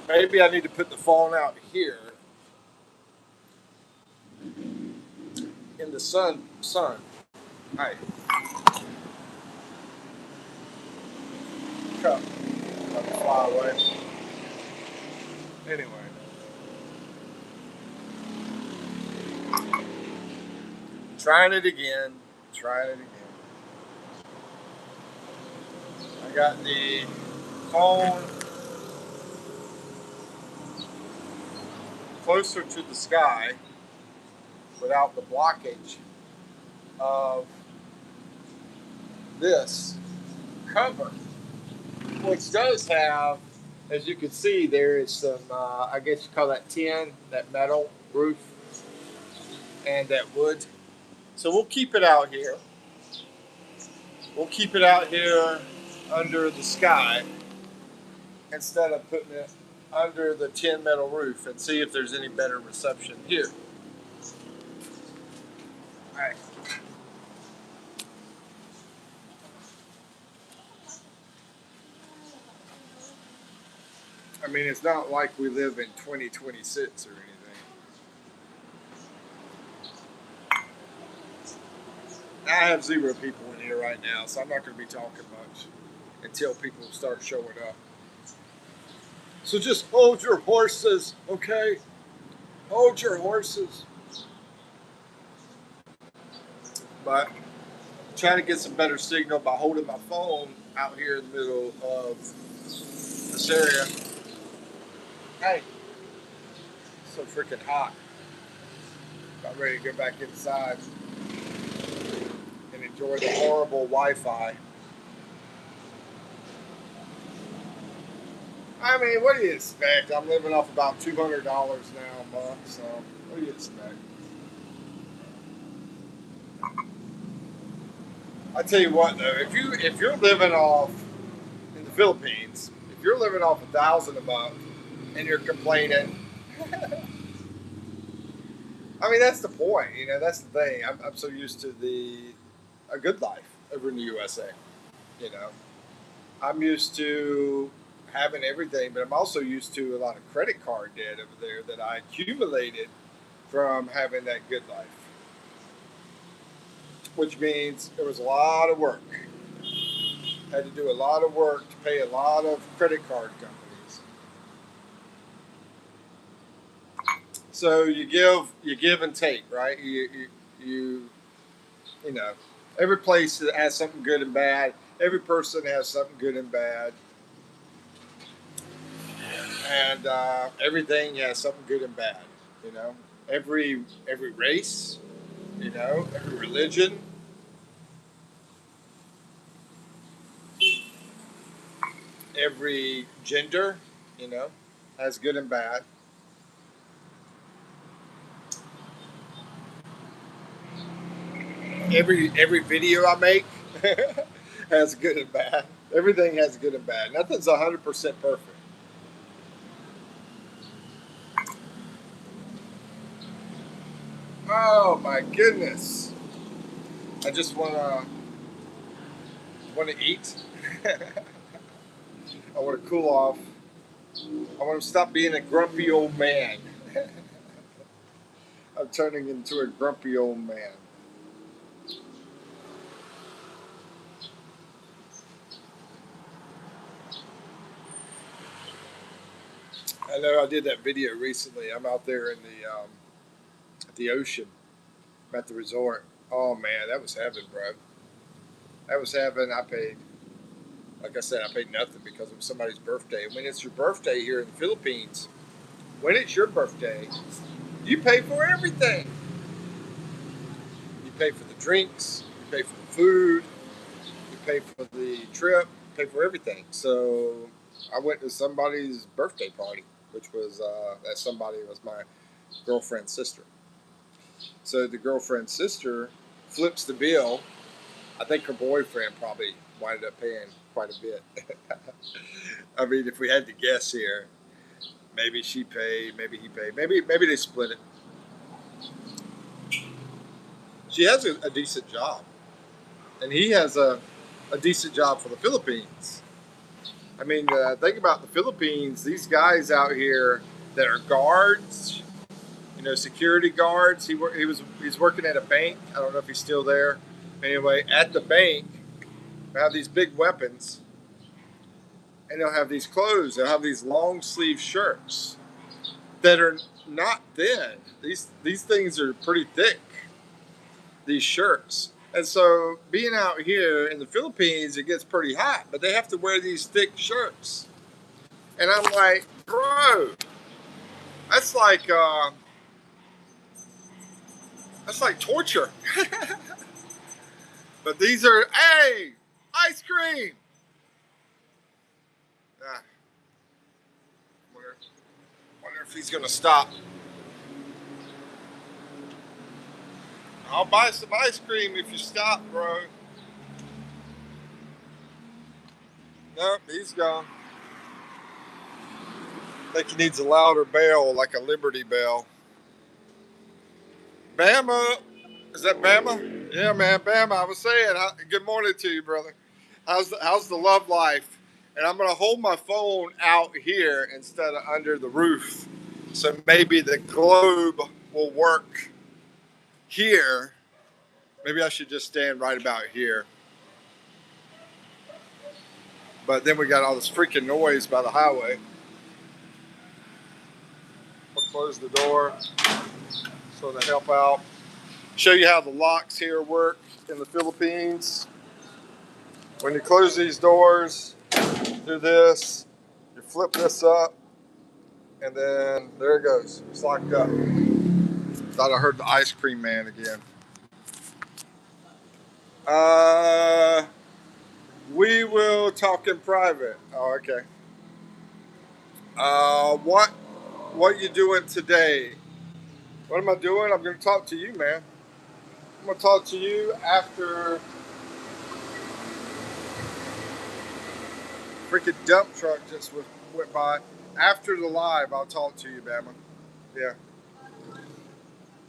Maybe I need to put the phone out here in the sun. All right, cup. Let me fly away. Anyway, trying it again. Trying it again. I got the phone closer to the sky without the blockage of this cover, which does have, as you can see, there is some, I guess you call that tin, that metal roof, and that wood. So we'll keep it out here. We'll keep it out here under the sky instead of putting it under the tin metal roof and see if there's any better reception here. All right. I mean, it's not like we live in 2026 or anything. I have 0 people in here right now, so I'm not going to be talking much until people start showing up. So just hold your horses, okay? Hold your horses. But trying to get some better signal by holding my phone out here in the middle of this area. Hey, it's so freaking hot. About ready to go back inside and enjoy the horrible Wi-Fi. I mean, what do you expect? I'm living off about $200 now a month, so what do you expect? I tell you what, though, if you're living off in the Philippines, if you're living off 1,000 a month and you're complaining, I mean that's the point. You know, that's the thing. I'm so used to a good life over in the USA. You know, I'm used to having everything, but I'm also used to a lot of credit card debt over there that I accumulated from having that good life, which means it was a lot of work. Had to do a lot of work to pay a lot of credit card companies. So you give and take, right? You know, every place that has something good and bad. Every person has something good and bad, and everything has something good and bad. You know, every race, you know, every religion, every gender, you know, has good and bad. Every video I make has good and bad. Everything has good and bad. Nothing's 100% perfect. Oh my goodness! I just wanna eat. I want to cool off. I want to stop being a grumpy old man. I'm turning into a grumpy old man. I know I did that video recently. I'm out there in the ocean. I'm at the resort. Oh man, that was heaven, bro. That was heaven. I paid, like I said, I paid nothing because it was somebody's birthday. And when it's your birthday here in the Philippines, when it's your birthday, you pay for everything. You pay for the drinks, you pay for the food, you pay for the trip, you pay for everything. So I went to somebody's birthday party, which was that somebody was my girlfriend's sister. So the girlfriend's sister flips the bill. I think her boyfriend probably winded up paying quite a bit. I mean, if we had to guess here, maybe she paid, maybe he paid, maybe they split it. She has a decent job, and he has a decent job for the Philippines. I mean, think about the Philippines. These guys out here that are guards, security guards. He's working at a bank. I don't know if he's still there. Anyway, at the bank, they have these big weapons, and they'll have these clothes. They'll have these long sleeve shirts that are not thin. These things are pretty thick. These shirts. And so, being out here in the Philippines, it gets pretty hot, but they have to wear these thick shirts. And I'm like, bro, that's like uh, that's like torture. But these are, hey, ice cream. Ah, wonder if he's gonna stop. I'll buy some ice cream if you stop, bro. Nope, he's gone. I think he needs a louder bell, like a Liberty Bell. Bama, is that Bama? Yeah, man, Bama. I was saying, good morning to you, brother. How's the love life? And I'm gonna hold my phone out here instead of under the roof, so maybe the globe will work here. Maybe I should just stand right about here. But then we got all this freaking noise by the highway. We'll close the door so to help out. Show you how the locks here work in the Philippines. When you close these doors, do this, you flip this up, and then there it goes. It's locked up. Thought I heard the ice cream man again. We will talk in private. Oh, okay. What you doing today? What am I doing? I'm going to talk to you, man. I'm going to talk to you after freaking dump truck just went by. After the live, I'll talk to you, Bama. Yeah.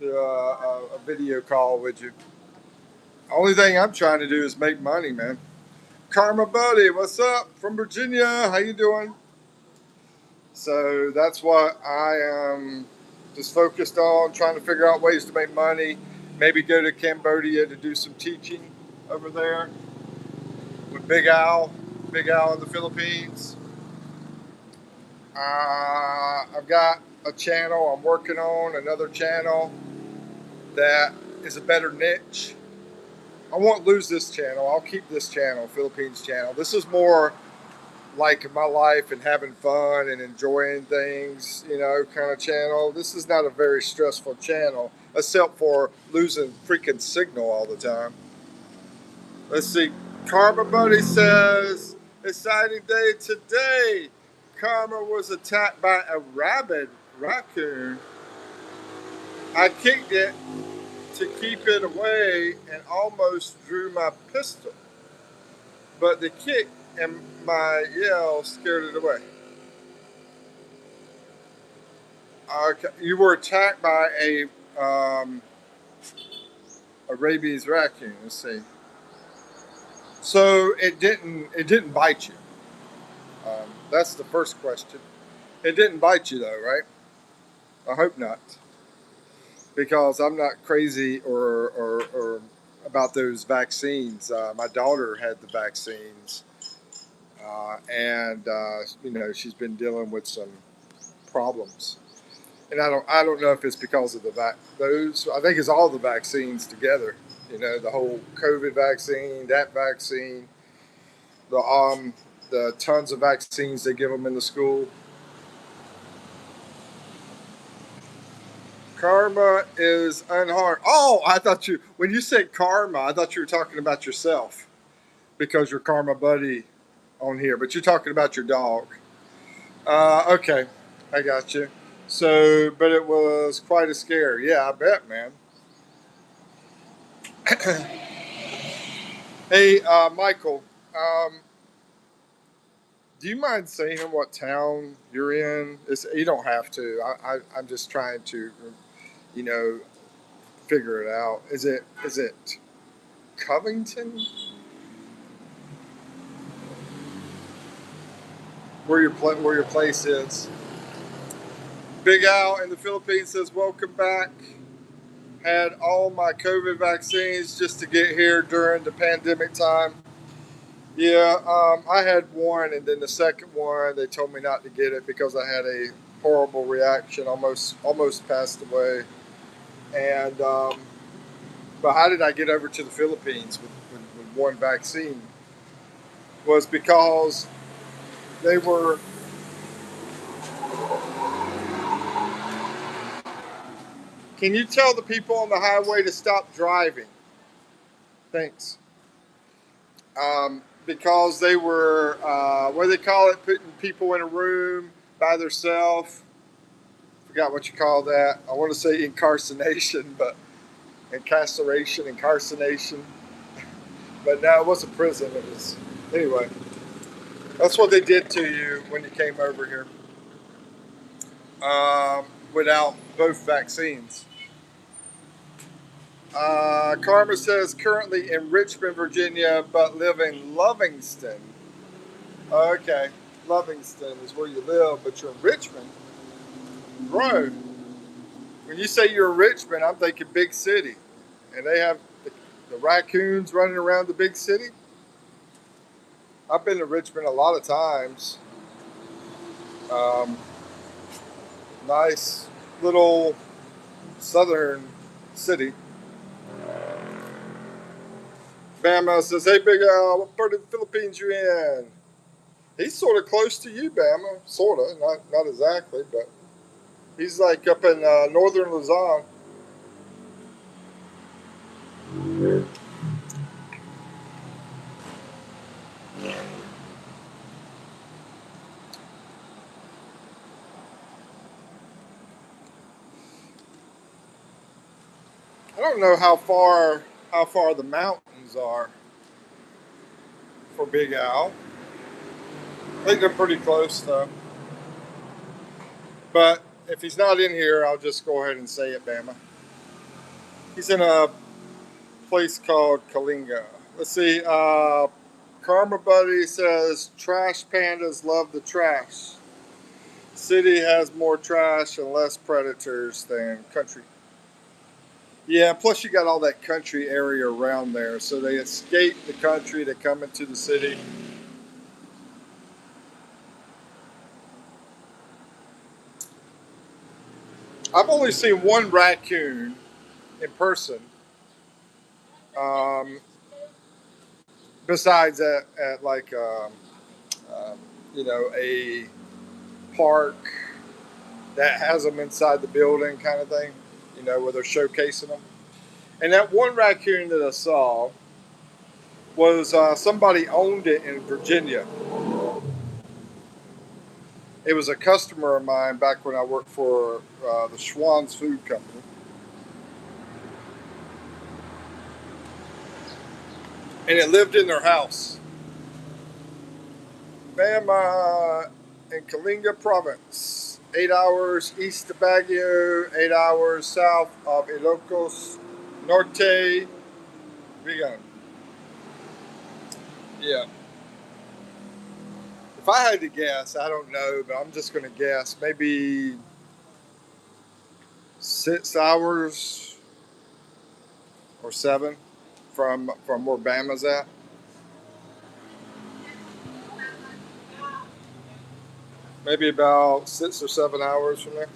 Do a video call with you. Only thing I'm trying to do is make money, man. Karma Buddy, what's up? From Virginia. How you doing? So that's what I am just focused on, trying to figure out ways to make money. Maybe go to Cambodia to do some teaching over there with Big Al in the Philippines. I've got a channel I'm working on, another channel that is a better niche. I won't lose this channel. I'll keep this channel, Philippines channel. This is more like my life and having fun and enjoying things, kind of channel. This is not a very stressful channel, except for losing freaking signal all the time. Let's see. Karma Buddy says, exciting day today. Karma was attacked by a rabid raccoon. I kicked it to keep it away and almost drew my pistol. But the kick and my yell scared it away. Okay, you were attacked by a rabies raccoon. Let's see. So it didn't bite you. That's the first question. It didn't bite you though, right? I hope not, because I'm not crazy or about those vaccines. My daughter had the vaccines, and she's been dealing with some problems. And I don't know if it's because of those. I think it's all the vaccines together. The whole COVID vaccine, that vaccine, the tons of vaccines they give them in the school. Karma is unharmed. Oh, when you said karma, I thought you were talking about yourself because you're Karma Buddy on here, but you're talking about your dog. Okay, I got you. So, but it was quite a scare. Yeah, I bet, man. Hey, Michael, do you mind saying what town you're in? You don't have to. I'm just trying to, figure it out. Is it Covington? where your place is. Big Al in the Philippines says, "Welcome back. Had all my COVID vaccines just to get here during the pandemic time." Yeah, I had one, and then the second one they told me not to get it because I had a horrible reaction, almost passed away. And but how did I get over to the Philippines with one vaccine? Was because they were. Can you tell the people on the highway to stop driving? Thanks. Because they were, what do they call it? Putting people in a room by themselves. Forgot what you call that. I want to say incarceration, but incarceration. But no, it wasn't prison. It was, anyway. That's what they did to you when you came over here without both vaccines. Karma says currently in Richmond, Virginia, but live in Lovingston. Okay, Lovingston is where you live, but you're in Richmond. Bro, when you say you're in Richmond, I'm thinking big city. And they have the raccoons running around the big city. I've been to Richmond a lot of times. Um, nice little southern city. Bama says, "Hey, Big Al, what part of the Philippines you in?" He's sort of close to you, Bama. Sort of, not exactly, but he's like up in northern Luzon. I don't know how far the mountains are for Big Al. I think they're pretty close though. But if he's not in here, I'll just go ahead and say it, Bama. He's in a place called Kalinga. Let's see. Karma Buddy says trash pandas love the trash. City has more trash and less predators than country. Yeah, plus you got all that country area around there, so they escape the country to come into the city. I've only seen one raccoon in person. Um, besides at like um, a park that has them inside the building, kind of thing. Where they're showcasing them. And that one raccoon that I saw was somebody owned it in Virginia. It was a customer of mine back when I worked for the Schwann's Food Company. And it lived in their house. Bama in Kalinga Province. 8 hours east of Baguio, 8 hours south of Ilocos Norte. Vegan. Yeah. If I had to guess, I don't know, but I'm just going to guess. Maybe 6 hours or seven from where Bama's at. Maybe about 6 or 7 hours from there.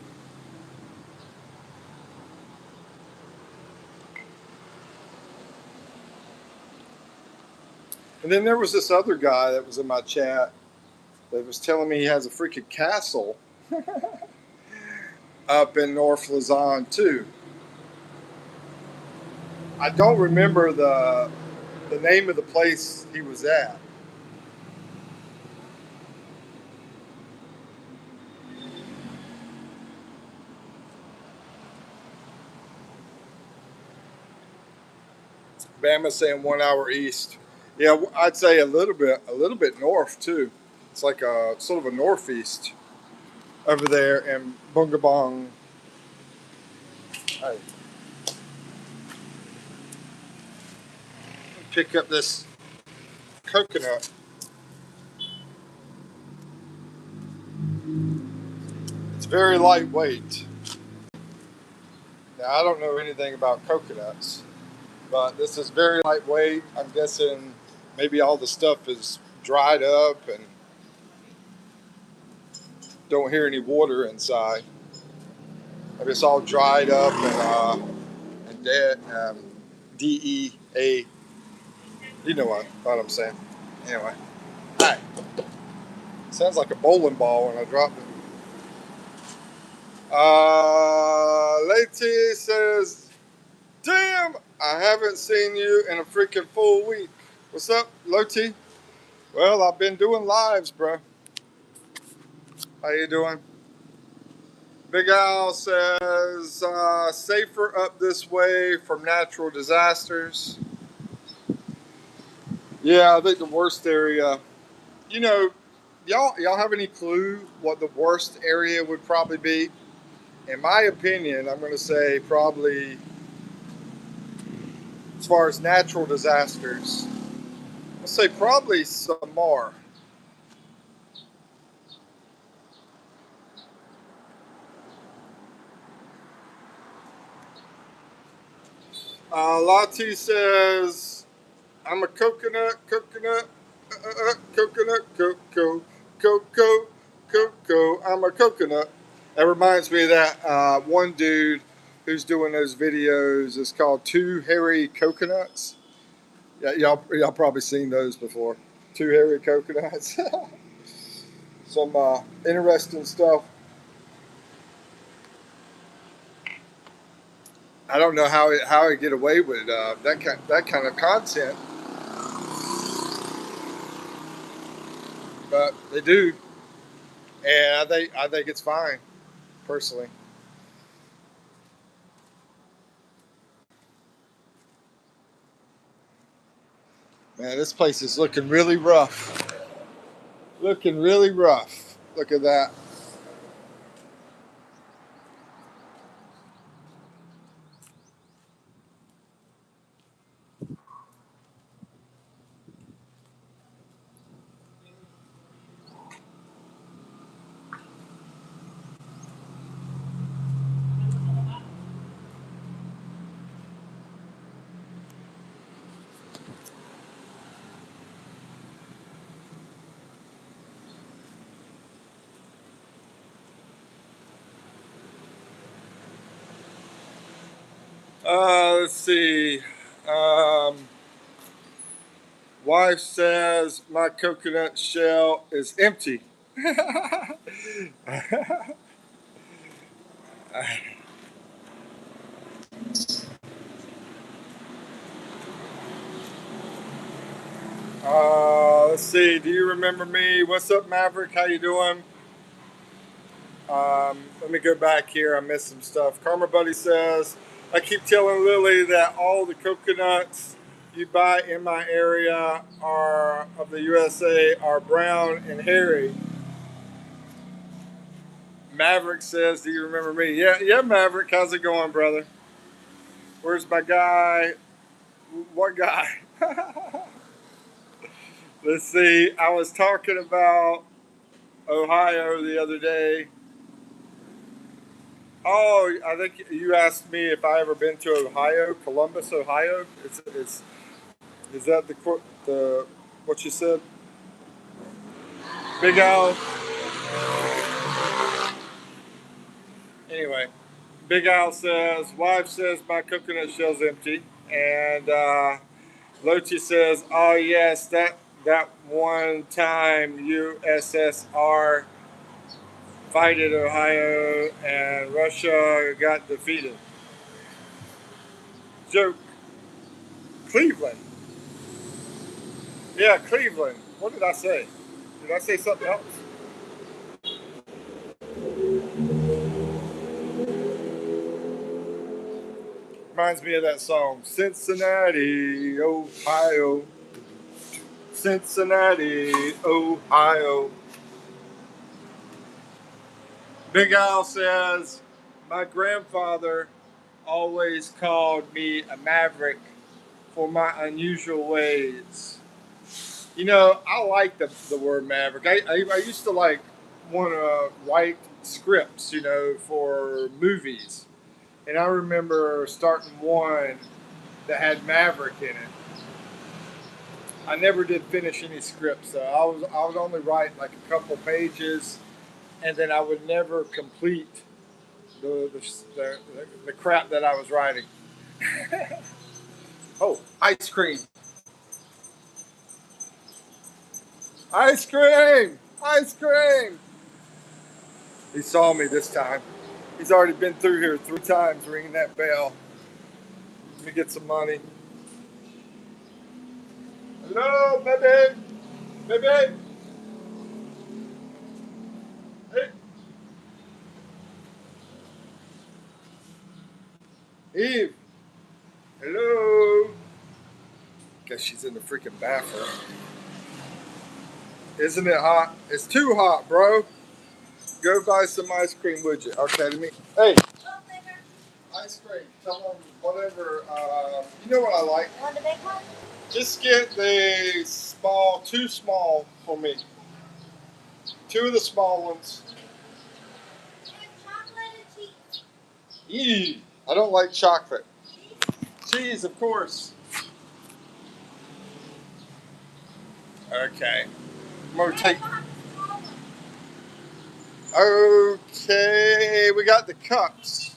And then there was this other guy that was in my chat that was telling me he has a freaking castle up in North Luzon too. I don't remember the name of the place he was at. Bama's saying 1 hour east. Yeah, I'd say a little bit north too. It's like a sort of a northeast over there in Bungabong. Hey, pick up this coconut. very lightweight. Now, I don't know anything about coconuts, but this is very lightweight. I'm guessing maybe all the stuff is dried up and don't hear any water inside. Maybe it's all dried up and dead. DEA. You know what I'm saying. Anyway. Hi. Sounds like a bowling ball when I dropped it. Leti says, damn, I haven't seen you in a freaking full week. What's up, Loti? Well, I've been doing lives, bro. How you doing? Big Al says, safer up this way from natural disasters. Yeah, I think the worst area, you know, y'all have any clue what the worst area would probably be? In my opinion, I'm going to say probably, as far as natural disasters, let's say probably Samar. Lati says, I'm a coconut, coconut, cocoa. I'm a coconut. That reminds me of that one dude who's doing those videos. It's called Two Hairy Coconuts. Yeah, y'all probably seen those before. Two Hairy Coconuts. Some interesting stuff. I don't know how he get away with that kind of content, but they do, and I think it's fine, personally. Man, this place is looking really rough. Looking really rough. Look at that. Let's see. Um, Wife says my coconut shell is empty. Let's see. Do you remember me? What's up, Maverick? How you doing? Let me go back here. I missed some stuff. Karma Buddy says, I keep telling Lily that all the coconuts you buy in my area are of the USA are brown and hairy. Maverick says, do you remember me? Yeah, Maverick. How's it going, brother? Where's my guy? What guy? Let's see. I was talking about Ohio the other day. Oh, I think you asked me if I ever been to Ohio, Columbus, Ohio. It's is that the what you said, Big Al? Anyway, Big Al says, wife says my coconut shell's empty, and Lochi says, oh yes, that one time USSR fighted Ohio and Russia got defeated. Joke. Cleveland. Yeah, Cleveland. What did I say? Did I say something else? Reminds me of that song, Cincinnati, Ohio. Cincinnati, Ohio. Big Al says, my grandfather always called me a maverick for my unusual ways. You know, I like the word maverick. I used to like want to write scripts, you know, for movies. And I remember starting one that had Maverick in it. I never did finish any scripts, so I would only write like a couple pages, and then I would never complete the crap that I was writing. Oh, ice cream! Ice cream! Ice cream! He saw me this time. He's already been through here 3 times ringing that bell. Let me get some money. Hello, baby! Baby! Hey! Eve! Hello! Guess she's in the freaking bathroom. Isn't it hot? It's too hot, bro. Go buy some ice cream, would you? Okay, let me. Hey! Ice cream. Tell them whatever. You know what I like? Want the big one? Just get the small, 2 small for me. 2 of the small ones. Chocolate and cheese. Eee! I don't like chocolate. Cheese, of course. Okay. I'm gonna take. Okay, we got the cups.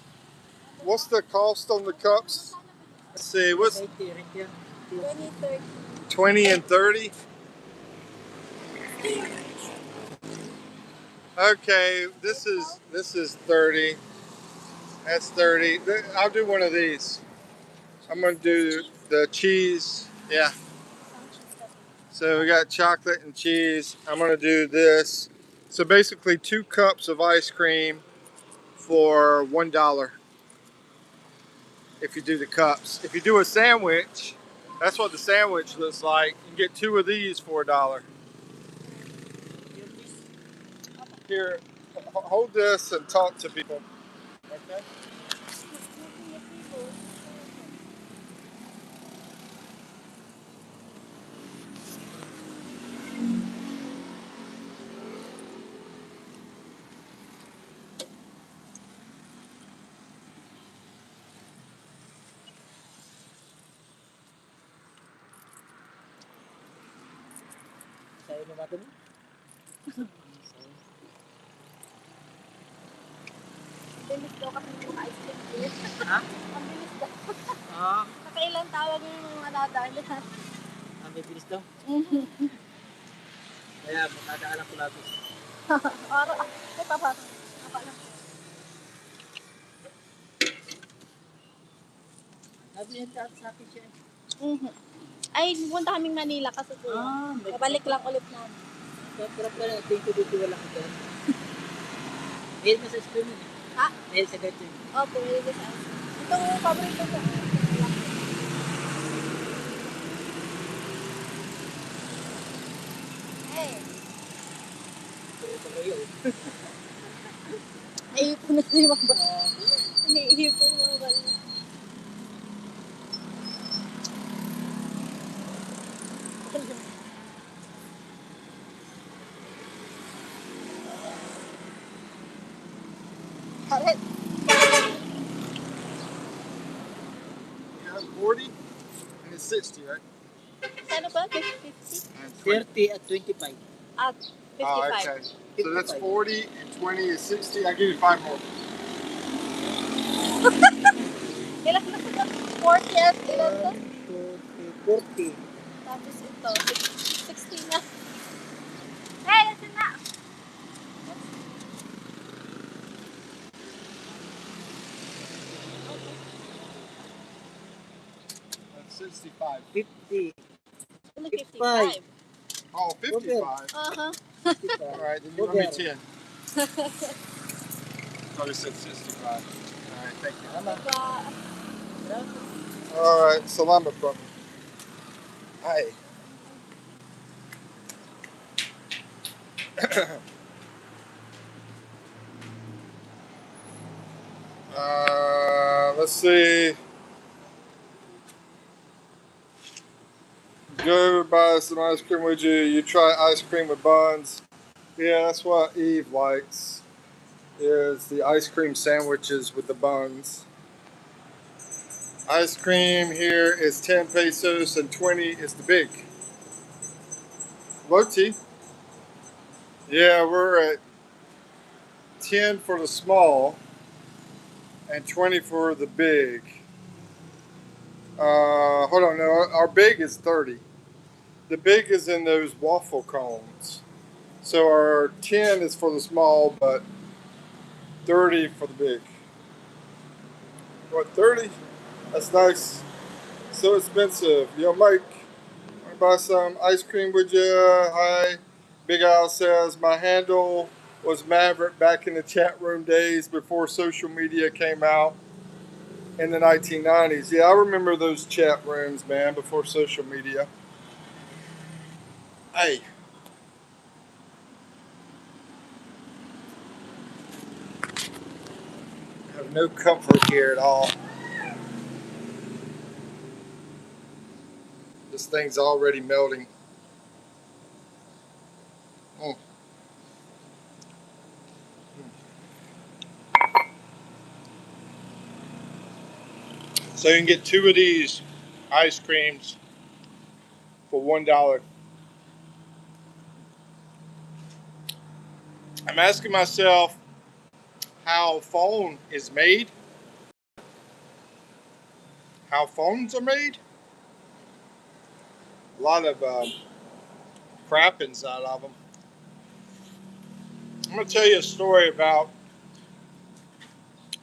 What's the cost on the cups? Let's see. What's 20, 30. 20 and 30? Okay, this is 30. That's 30. I'll do one of these. I'm gonna do the cheese. Yeah. So we got chocolate and cheese. I'm gonna do this. So basically 2 cups of ice cream for $1 if you do the cups. If you do a sandwich, that's what the sandwich looks like. You get 2 of these for $1. Here, hold this and talk to people. Okay? Sa'yo na natin. Bilis daw kasi yung ice cream here. Ha? Ang bilis daw. Ah, Nakailang tawag yung mga nadaan. ang bibilis daw. Kaya, matadaalan ko labis. Aro, ay papasok. Apa lang. Sabi niya sa akin siya. Ay, pupunta kaming Manila kasi kuya. Babalik lang ulit na. Sarap ka na. Thank you dito wala ka dyan. Mail ka sa spoon yun. Ha? Mail sa ganito. Opo, may sa ice cream. Itong paborito ko. Hey. Ito kayo. Naiipon na si Mamba. Naiipon mo ba? Correct. Yeah, 40 and it's 60, right? Ano ba? 50? And 20. 30 at 25. At 55. Oh, okay. So that's 40 and 20 is 60. I'll give you 5 more. Ilan na ito? 40 at ilan to? 40. Tapos ito, 60 na. Hey, ito na! That's 65. 50. Ano, 55? 55? Oh, 55. Uh-huh. 55. All right, then you owe me 10. Probably said 65. All right, thank you. Tama. Diba? All right, salamat bro. Hi. Let's see. Go buy some ice cream, would you? You try ice cream with buns. Yeah, that's what Eve likes. is the ice cream sandwiches with the buns. Ice cream here is 10 pesos and 20 is the big. Roti. Yeah, we're at 10 for the small and 20 for the big. Hold on, no, our big is 30. The big is in those waffle cones. So our 10 is for the small, but 30 for the big. What, 30? That's nice. So expensive. Yo, Mike, wanna buy some ice cream with you? Hi. Big Al says, my handle was Maverick back in the chat room days before social media came out in the 1990s. Yeah, I remember those chat rooms, man, before social media. Hey, I have no comfort here at all. This thing's already melting. Mm. So you can get two of these ice creams for $1. I'm asking myself how phone is made, how phones are made. A lot of crap inside of them. I'm gonna tell you a story about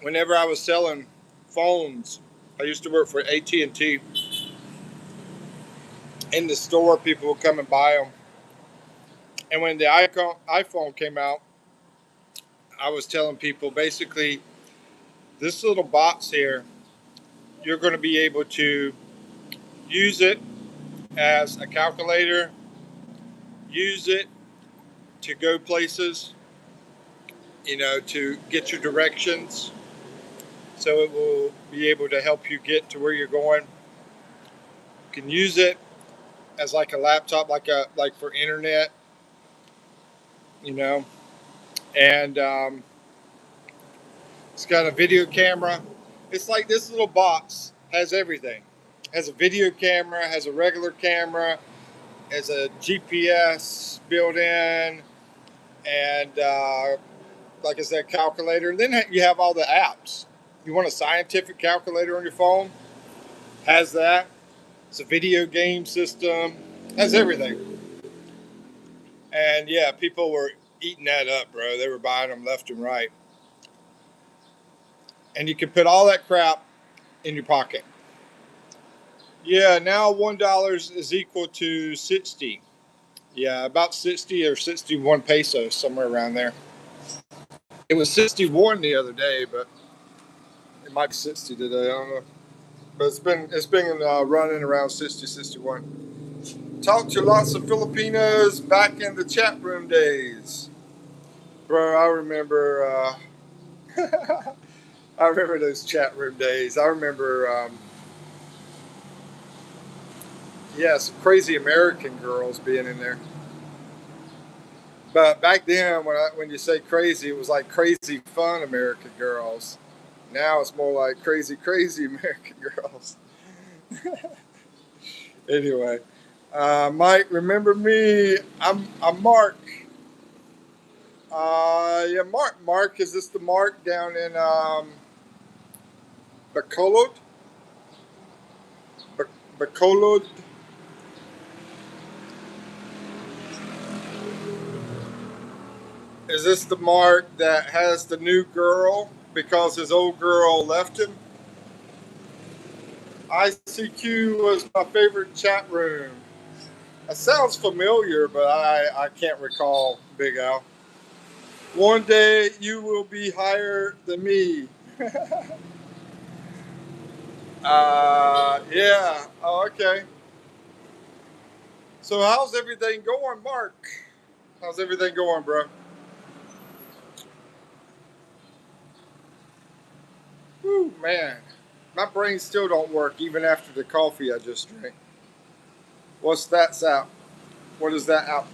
whenever I was selling phones. I used to work for AT&T. In the store, people would come and buy them. And when the iPhone came out, I was telling people basically this little box here, you're going to be able to use it as a calculator, use it to go places, to get your directions. So it will be able to help you get to where you're going. You can use it as like a laptop, like for internet, you know. And it's got a video camera. It's like this little box has everything. Has a video camera, has a regular camera, has a GPS built in, and like I said, calculator. And then you have all the apps. You want a scientific calculator on your phone? Has that. It's a video game system. Has everything. And yeah, people were eating that up, bro. They were buying them left and right. And you can put all that crap in your pocket. Yeah, now $1 is equal to 60. Yeah, about 60 or 61 pesos, somewhere around there. It was 61 the other day, but it might be 60 today. I don't know. But it's been running around 60, 61. Talked to lots of Filipinos back in the chat room days. Bro, I remember I remember those chat room days. I remember some crazy American girls being in there. But back then, when you say crazy, it was like crazy fun American girls. Now it's more like crazy, crazy American girls. Anyway, Mike, remember me? I'm Mark. Yeah, Mark. Mark, is this the Mark down in Bacolod? Bacolod? Is this the Mark that has the new girl because his old girl left him? ICQ was my favorite chat room. That sounds familiar, but I can't recall, Big Al. One day you will be higher than me. Yeah. Oh, okay. So how's everything going, Mark? How's everything going, bro? Whew, man. My brain still don't work even after the coffee I just drank. What's that out? What is that out?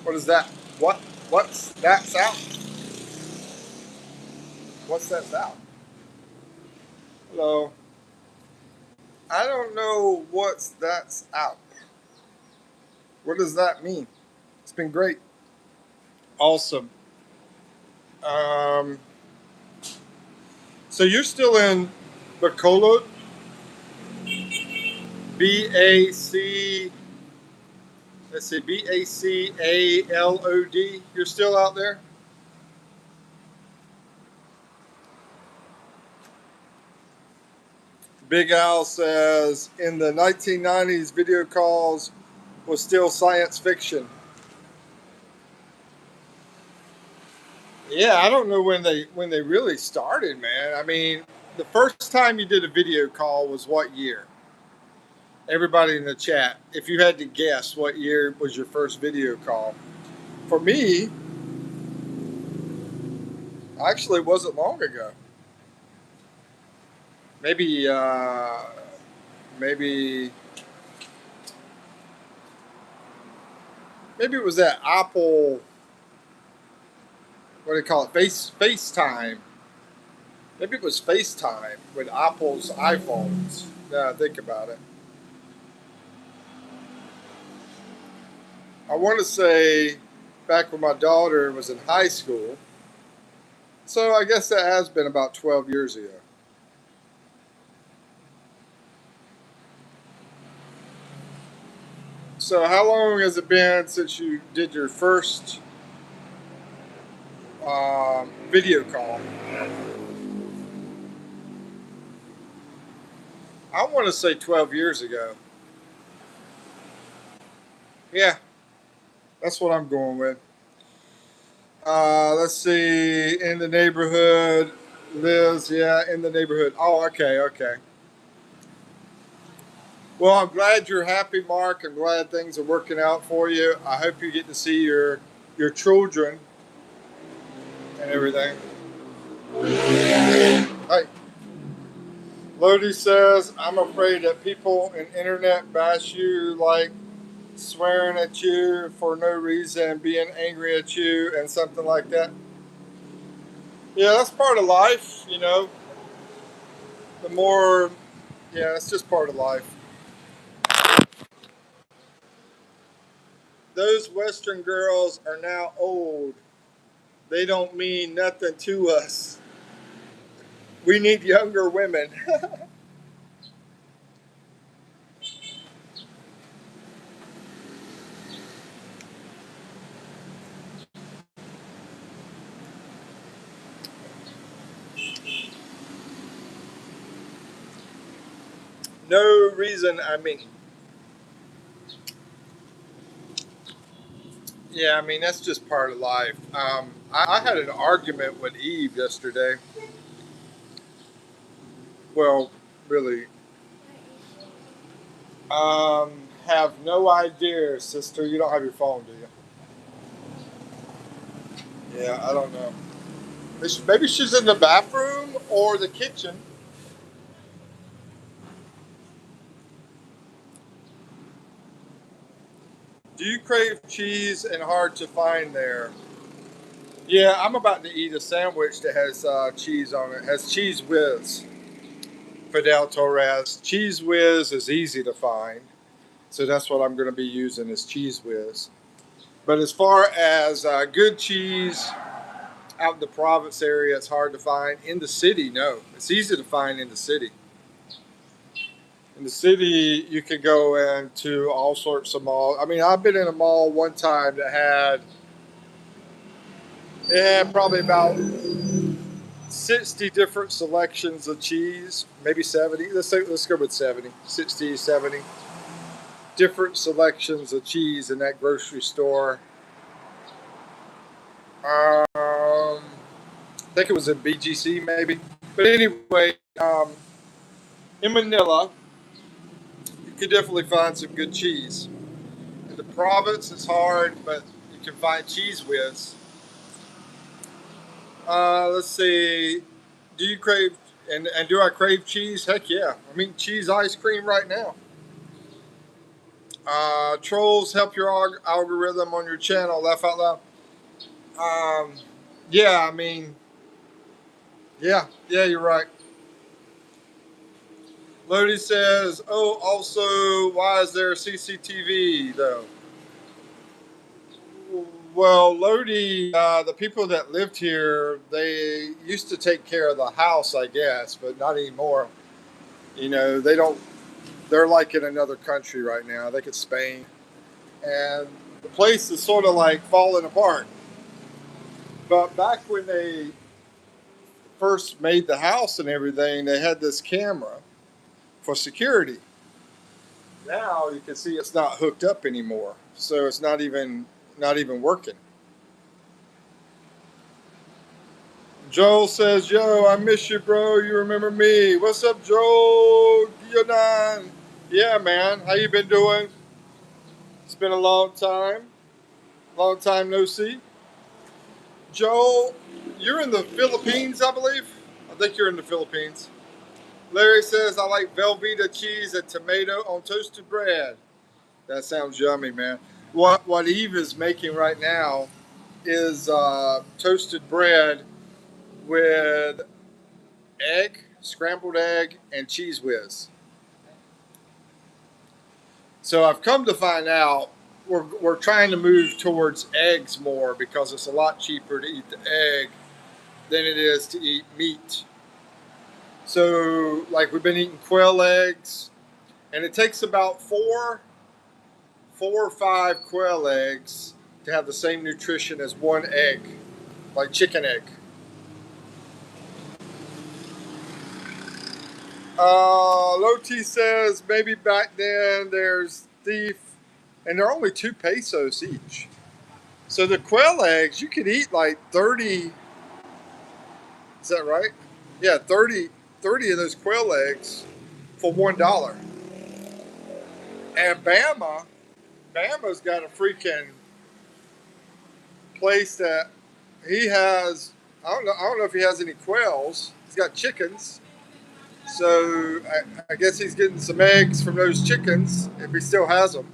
What is that? What's that out? What's that sound? Hello. I don't know what's that's out. What does that mean? It's been great. Awesome. Um, so you're still in Bacolod? B-A-C, let's see, Bacalod. You're still out there? Big Al says, in the 1990s, video calls was still science fiction. Yeah, I don't know when they really started, man. I mean, the first time you did a video call was what year? Everybody in the chat, if you had to guess what year was your first video call. For me, actually, it wasn't long ago. Maybe, maybe, maybe it was that Apple. What do they call it? FaceTime. Maybe it was FaceTime with Apple's iPhones. Now I think about it. I want to say back when my daughter was in high school. So I guess that has been about 12 years ago. So how long has it been since you did your first video call? I want to say 12 years ago. Yeah, that's what I'm going with. Let's see. In the neighborhood, Liz. Yeah, in the neighborhood. Oh, okay, okay. Well, I'm glad you're happy, Mark. I'm glad things are working out for you. I hope you get to see your children and everything. Hey, Lodi says, I'm afraid that people in internet bash you, like swearing at you for no reason, being angry at you, and something like that. Yeah, that's part of life, you know. The more, yeah, it's just part of life. Those Western girls are now old. They don't mean nothing to us. We need younger women. No reason, I mean. Yeah, I mean, that's just part of life. I had an argument with Eve yesterday. Well, really, have no idea, sister. You don't have your phone, do you? Yeah, I don't know. Maybe she's in the bathroom or the kitchen. Do you crave cheese and hard to find there? Yeah, I'm about to eat a sandwich that has cheese on it. It has cheese whiz. Fidel Torres. Cheese whiz is easy to find, so that's what I'm going to be using is cheese whiz. But as far as good cheese out in the province area, it's hard to find. In the city, no, it's easy to find in the city. In the city, you can go into all sorts of malls. I mean, I've been in a mall one time that had it had probably about 60 different selections of cheese, maybe 70. Let's go with 70, 60, 70 different selections of cheese in that grocery store. I think it was in BGC maybe. But anyway, in Manila, you could definitely find some good cheese. In the province, it's hard, but you can find cheese whiz. Let's see. Do you crave and do I crave cheese? Heck yeah. I'm eating cheese ice cream right now. Trolls help your algorithm on your channel. Laugh out loud. Um, yeah, I mean, Yeah, yeah, you're right. Lodi says, "Oh, also, why is there CCTV though?" Well, Lodi, the people that lived here, they used to take care of the house, I guess, but not anymore. You know, they don't. They're like in another country right now. They could Spain, and the place is sort of like falling apart. But back when they first made the house and everything, they had this camera for security. Now you can see it's not hooked up anymore, so it's not even working. Joel says, "Yo, I miss you, bro. You remember me? What's up, Joel? Yonan? Yeah, man. How you been doing? It's been a long time. Long time no see. Joel, you're in the Philippines, I believe. I think you're in the Philippines. Larry says, I like Velveeta cheese and tomato on toasted bread. That sounds yummy, man. What Eve is making right now is toasted bread with egg, scrambled egg, and cheese whiz. So I've come to find out we're trying to move towards eggs more because it's a lot cheaper to eat the egg than it is to eat meat. So like we've been eating quail eggs, and it takes about four or five quail eggs to have the same nutrition as one egg, like chicken egg. Loti says maybe back then there's thief, and they're only 2 pesos each. So the quail eggs you could eat like 30. Is that right? Yeah, 30 of those quail eggs for $1. And Bama's got a freaking place that he has. I don't know if he has any quails. He's got chickens. So I guess he's getting some eggs from those chickens if he still has them.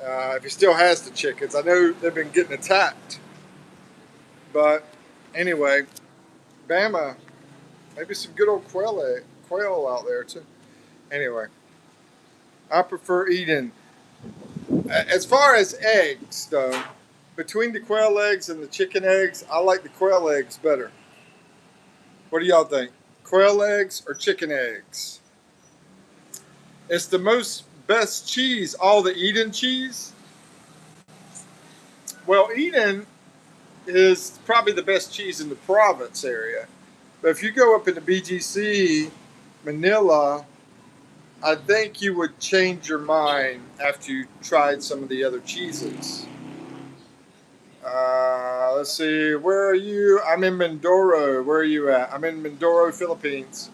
If he still has the chickens, I know they've been getting attacked. But anyway, Bama, maybe some good old quail out there too. Anyway, I prefer eating. As far as eggs, though, between the quail eggs and the chicken eggs, I like the quail eggs better. What do y'all think? Quail eggs or chicken eggs? It's the most best cheese, all the Eden cheese. Well, Eden is probably the best cheese in the province area. But if you go up into BGC, Manila, I think you would change your mind after you tried some of the other cheeses. Let's see. Where are you? I'm in Mindoro. Where are you at? I'm in Mindoro, Philippines.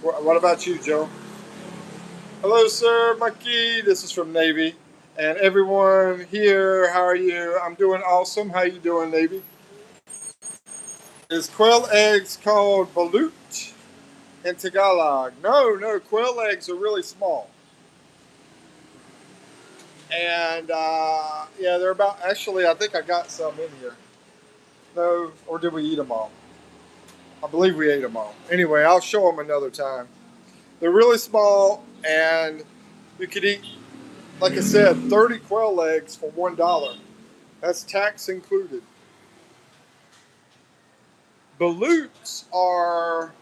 What about you, Joe? Hello, sir. Mikey. This is from Navy. And everyone here, how are you? I'm doing awesome. How you doing, Navy? Is quail eggs called balut in Tagalog? No, no. Quail eggs are really small. And yeah, they're about. Actually, I think I got some in here. No, or did we eat them all? I believe we ate them all. Anyway, I'll show them another time. They're really small, and you could eat, like I said, 30 quail eggs for $1. That's tax included. Balutes are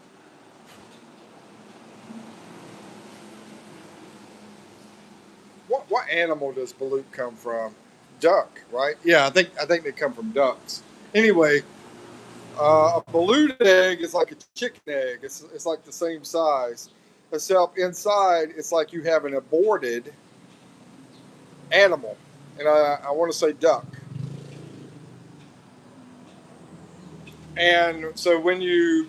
what animal does balut come from? Duck, right? Yeah, I think they come from ducks. Anyway, a balut egg is like a chicken egg. It's like the same size, except inside it's like you have an aborted animal, and I want to say duck. And so when you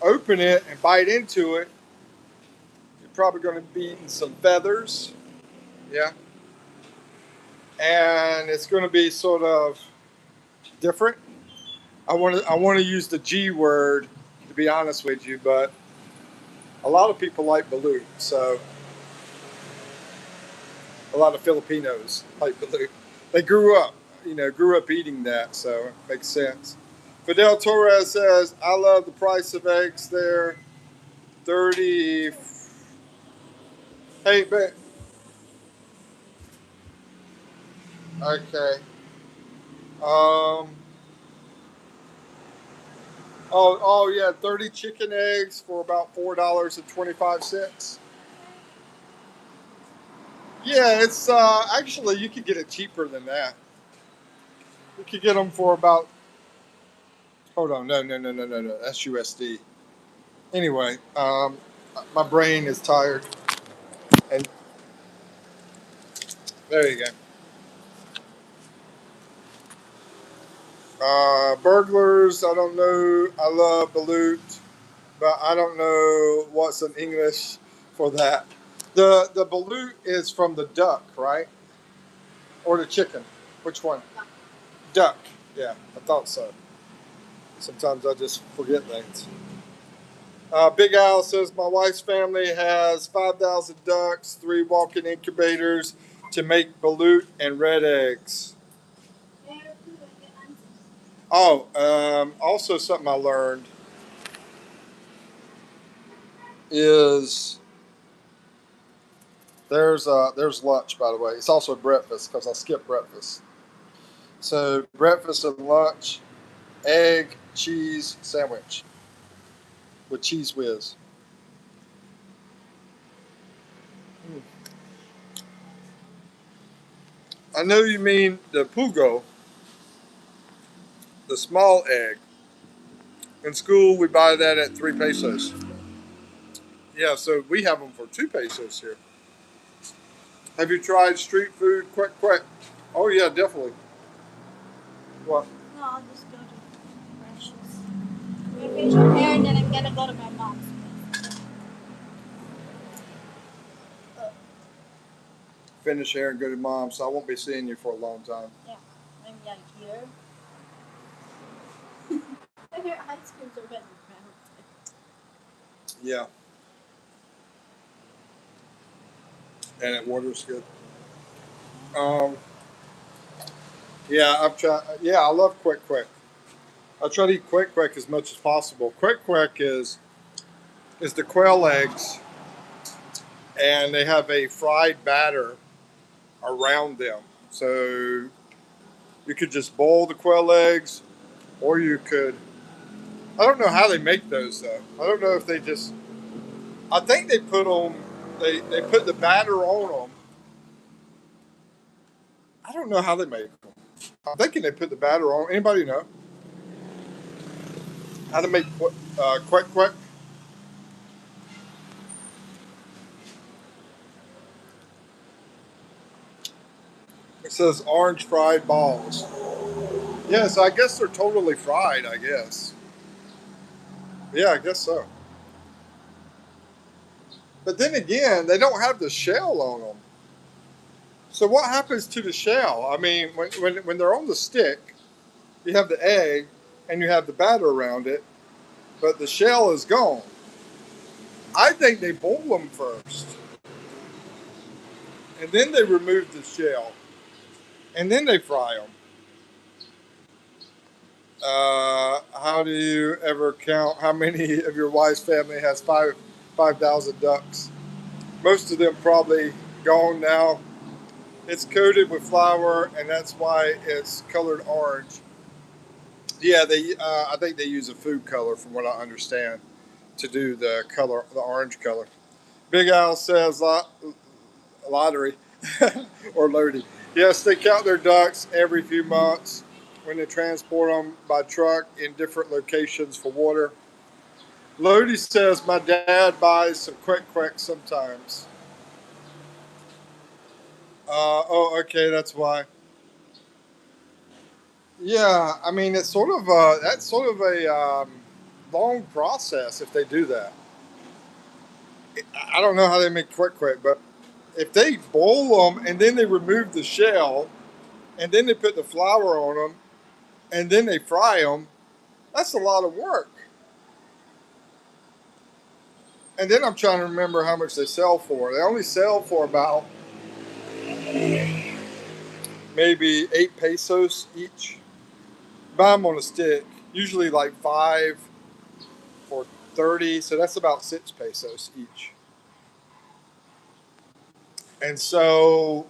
open it and bite into it, you're probably going to be eating some feathers. Yeah. And it's going to be sort of different. I want to use the G word to be honest with you, but a lot of people like balut. So a lot of Filipinos like balut. They grew up eating that, so it makes sense. Fidel Torres says, I love the price of eggs there. 30. Hey, but okay. Um. Oh yeah, 30 chicken eggs for about $4.25. Yeah, it's actually you could get it cheaper than that. You could get them for about. Hold on, no. That's USD. Anyway, my brain is tired, and there you go. Burglars. I don't know. I love balut, but I don't know what's in English for that. The balut is from the duck, right? Or the chicken? Which one? Duck. Yeah, I thought so. Sometimes I just forget things. Big Al says my wife's family has 5,000 ducks, 3 walk-in incubators to make balut and red eggs. Oh, also something I learned is there's lunch, by the way. It's also breakfast because I skipped breakfast. So breakfast and lunch, egg cheese sandwich with cheese whiz. I know you mean the pugo, the small egg. In school, we buy that at 3 pesos. Yeah, so we have them for 2 pesos here. Have you tried street food? Quick, quick. Oh yeah, definitely. What? No, I'll just go to Precious. I'm gonna finish my hair and then I'm gonna go to my mom's place. Finish here and go to mom, so I won't be seeing you for a long time. Yeah, I'm young here. I hear ice creams are better. Yeah, and it water's good. Um, yeah, I've tried. Yeah, I love quick, quick. I try to eat quick, quick as much as possible. Quick, quick is the quail eggs, and they have a fried batter around them. So you could just boil the quail eggs, or you could. I don't know how they make those though. I don't know if they just. I think they put them. They put the batter on them. I don't know how they make them. I'm thinking they put the batter on. Anybody know how to make quick quick? It says orange fried balls. Yeah, so I guess they're totally fried. I guess. Yeah, I guess so. But then again, they don't have the shell on them. So what happens to the shell? I mean, when they're on the stick, you have the egg and you have the batter around it, but the shell is gone. I think they boil them first, and then they remove the shell, and then they fry them. How do you ever count how many of your wife's family has 5,000 ducks? Most of them probably gone now. It's coated with flour, and that's why it's colored orange. Yeah, they. I think they use a food color, from what I understand, to do the color, the orange color. Big Al says lottery or loading. Yes, they count their ducks every few months when they transport them by truck in different locations for water. Lodi says my dad buys some quick quick sometimes. Oh, okay, that's why. Yeah, I mean it's sort of that's sort of a long process if they do that. I don't know how they make quick quick, but if they boil them and then they remove the shell and then they put the flour on them and then they fry them, that's a lot of work. And then I'm trying to remember how much they sell for. They only sell for about maybe 8 pesos each. Buy them on a stick. Usually like 5 for 30, so that's about 6 pesos each. And so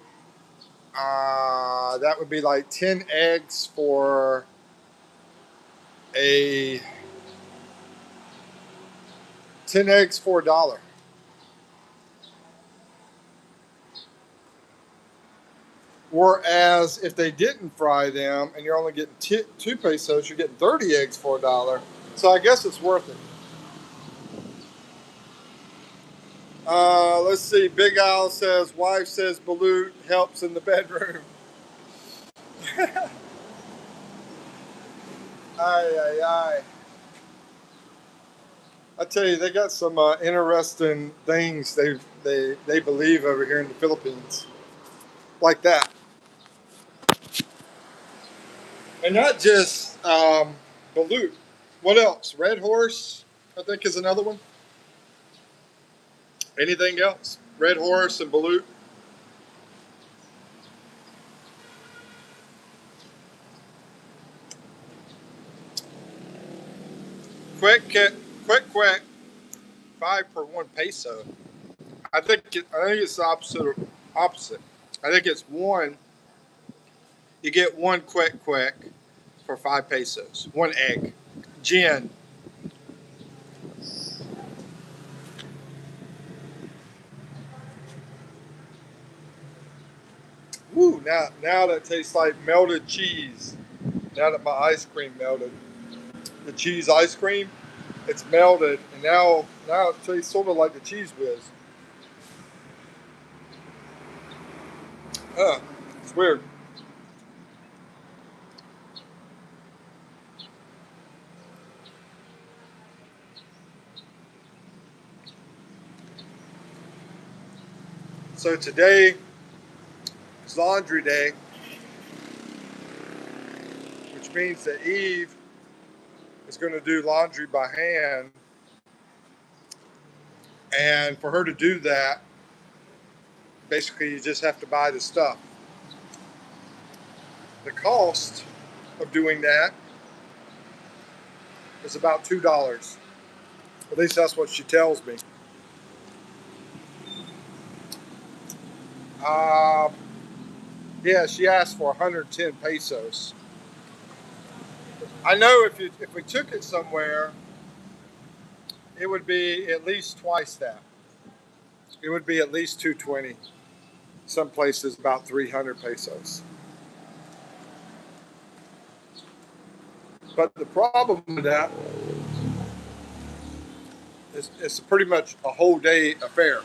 that would be like 10 eggs for a 10 eggs for $1. Whereas if they didn't fry them and you're only getting 2 pesos, you're getting 30 eggs for $1. So I guess it's worth it. Let's see. Big Al says, wife says balut helps in the bedroom. Aye, aye, aye. I tell you, they got some interesting things they believe over here in the Philippines, like that, and not just balut. What else? Red horse, I think, is another one. Anything else? Red horse and balut. Quick, quick, quick, quick. 5 per 1 peso. I think it's the opposite. Opposite. I think it's one. You get one quick, quick for 5 pesos. One egg. Gin. Woo! Now that tastes like melted cheese. Now that my ice cream melted, the cheese ice cream, it's melted, and now it tastes sort of like the cheese whiz. It's weird. So today is laundry day, which means that Eve is going to do laundry by hand, and for her to do that, basically you just have to buy the stuff. The cost of doing that is about $2. At least that's what she tells me. Uh, yeah, she asked for 110 pesos. I know if we took it somewhere, it would be at least twice that. It would be at least 220. Some places about 300 pesos. But the problem with that is it's pretty much a whole day affair.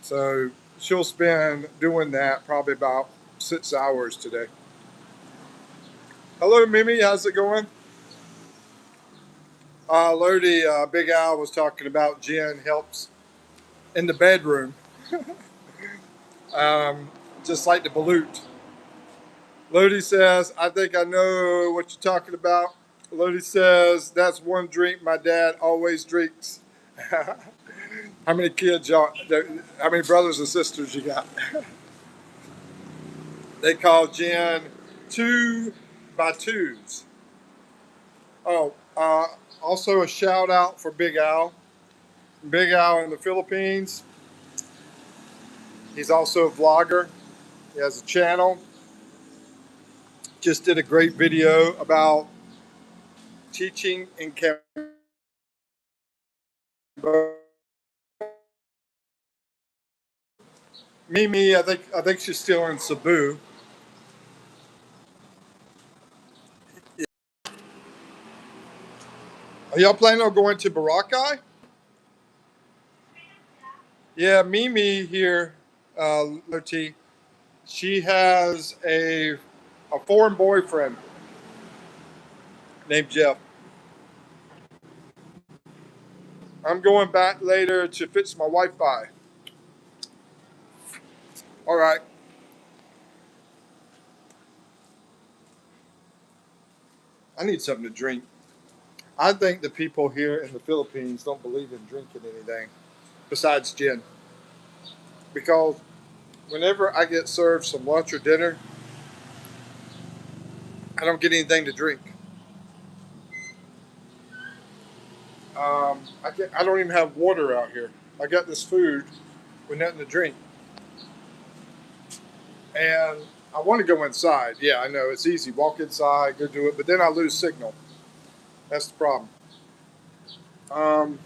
So she'll spend doing that probably about 6 hours today. Hello, Mimi. How's it going? Lodi, Big Al was talking about gin helps in the bedroom, um, just like the balut. Lodi says, I think I know what you're talking about. Lodi says, that's one drink my dad always drinks. How many kids y'all, how many brothers and sisters you got? They call gin 2x2s. Oh, also a shout out for Big Al. Big Al in the Philippines. He's also a vlogger. He has a channel. Just did a great video about teaching in Cambodia. Mimi, I think she's still in Cebu. Are y'all planning on going to Boracay? Yeah, Mimi here, Loti. She has a foreign boyfriend named Jeff. I'm going back later to fix my Wi-Fi. All right. I need something to drink. I think the people here in the Philippines don't believe in drinking anything besides gin. Because whenever I get served some lunch or dinner, I don't get anything to drink. I don't even have water out here. I got this food with nothing to drink. And I want to go inside. Yeah, I know. It's easy. Walk inside, go do it. But then I lose signal. That's the problem. Um,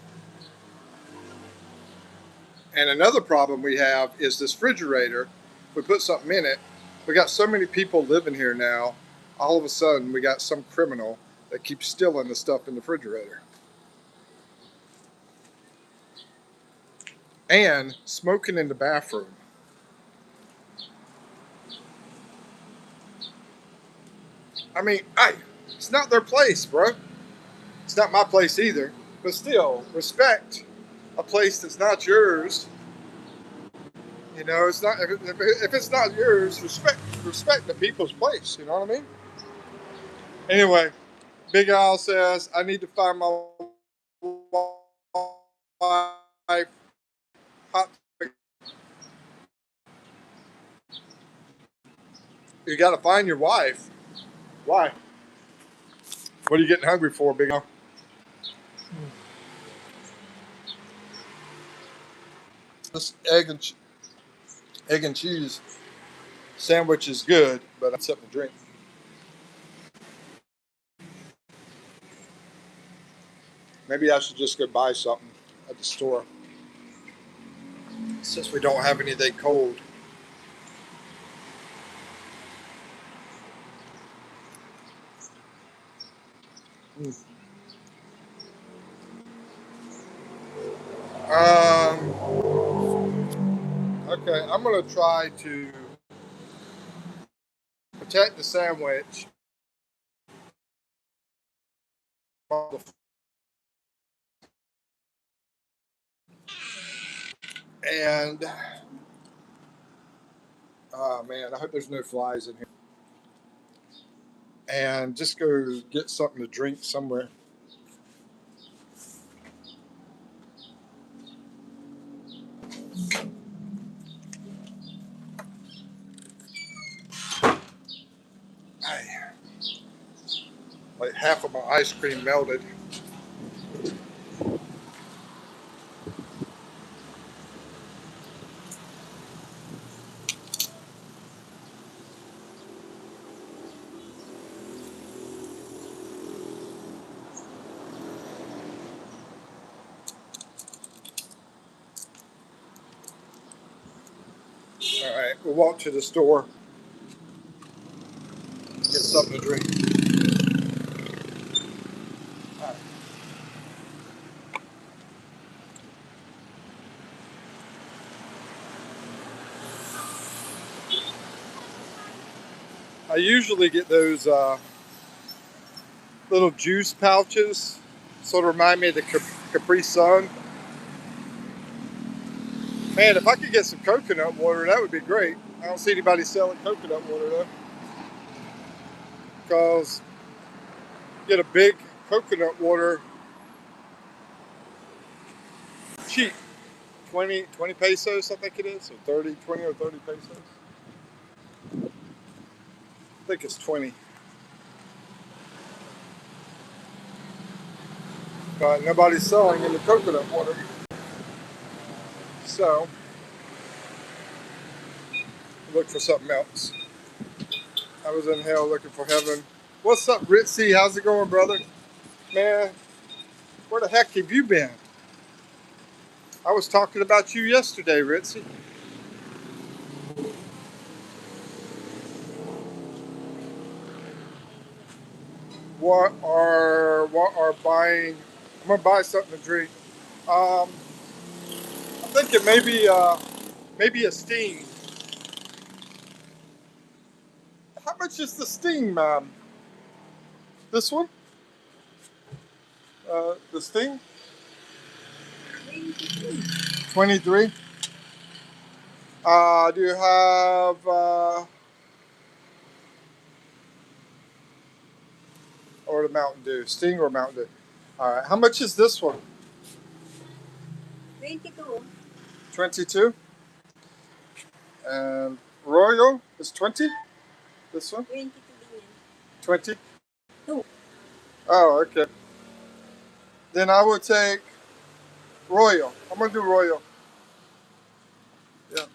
and another problem we have is this refrigerator. We put something in it. We got so many people living here now. All of a sudden, we got some criminal that keeps stealing the stuff in the refrigerator. And smoking in the bathroom. I mean, it's not their place, bro. It's not my place either. But still, respect a place that's not yours. You know, it's not if it's not yours, respect the people's place. You know what I mean? Anyway, Big Al says I need to find my wife. Hot. You got to find your wife. Why? What are you getting hungry for, Big Al? This egg and cheese sandwich is good, but I'm something to drink. Maybe I should just go buy something at the store since we don't have anything cold. Mm. Okay, I'm gonna try to protect the sandwich. And oh man, I hope there's no flies in here. And just go get something to drink somewhere. Like half of my ice cream melted. All right, we'll walk to the store, get something to drink. All right. I usually get those little juice pouches, sort of remind me of the Capri Sun. Man, if I could get some coconut water, that would be great. I don't see anybody selling coconut water though, because get a big coconut water cheap, 20 pesos, I think it is, or 30, 20 or 30 pesos. I think it's 20. But nobody's selling any coconut water. So, look for something else. I was in hell looking for heaven. What's up, Ritzy? How's it going, brother? Man, where the heck have you been? I was talking about you yesterday, Ritzy. What are buying? I'm gonna buy something to drink. I'm thinking maybe a Sting. How much is the Sting, ma'am? This one? The Sting? 23. Do you have or the Mountain Dew? Sting or Mountain Dew? All right. How much is this one? 22. 22. And Royal is 20. This one? 22 din yan. 20? No. Oh, okay. Then I will take Royal. I'm gonna do Royal. Yeah.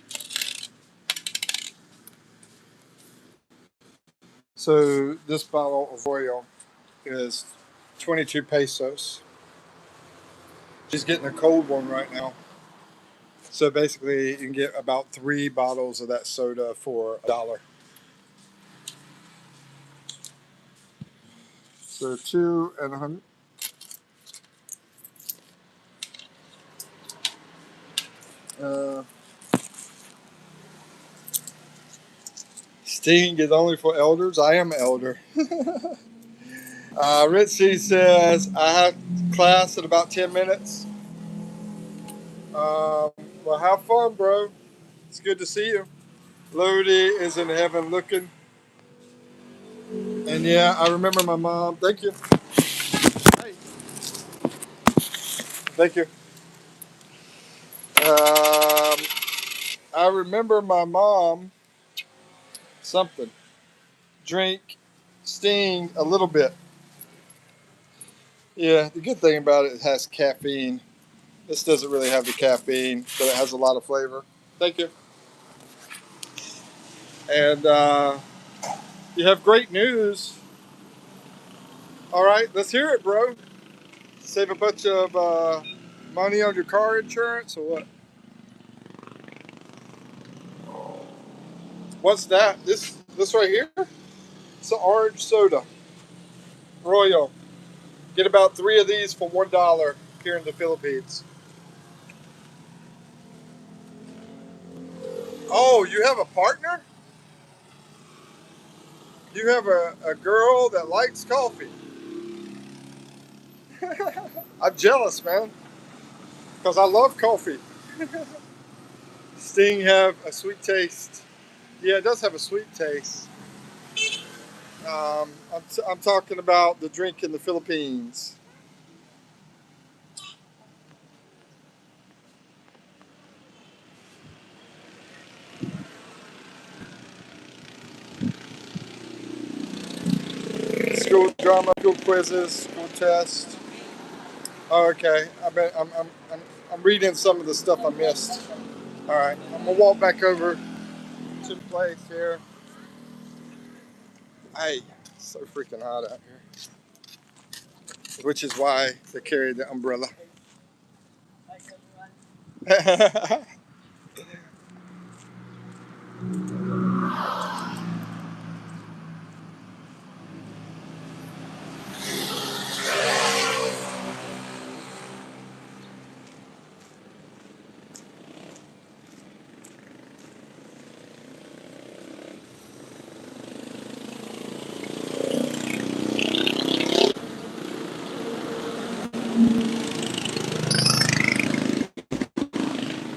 So this bottle of Royal is 22 pesos. She's getting a cold one right now. So basically, you can get about 3 bottles of that soda for $1. So 2 and 100. Uh, Sting is only for elders. I am an elder. Ritchie says, I have class in about 10 minutes. Well, have fun, bro. It's good to see you. Lodi is in heaven looking. And yeah, I remember my mom. Thank you. Hey. Thank you. Um, I remember my mom something. Drink Sting a little bit. Yeah, the good thing about it has caffeine. This doesn't really have the caffeine, but it has a lot of flavor. Thank you. And you have great news. All right, let's hear it, bro. Save a bunch of money on your car insurance or what? What's that? This right here? It's an orange soda. Royal. Get about 3 of these for $1 here in the Philippines. Oh, you have a partner? You have a girl that likes coffee. I'm jealous, man, because I love coffee. Sting have a sweet taste. Yeah, it does have a sweet taste. I'm talking about the drink in the Philippines. School drama, school quizzes, school tests. Oh, okay. I'm reading some of the stuff I missed. All right, I'm gonna walk back over to the place here. Hey, it's so freaking hot out here, which is why they carry the umbrella.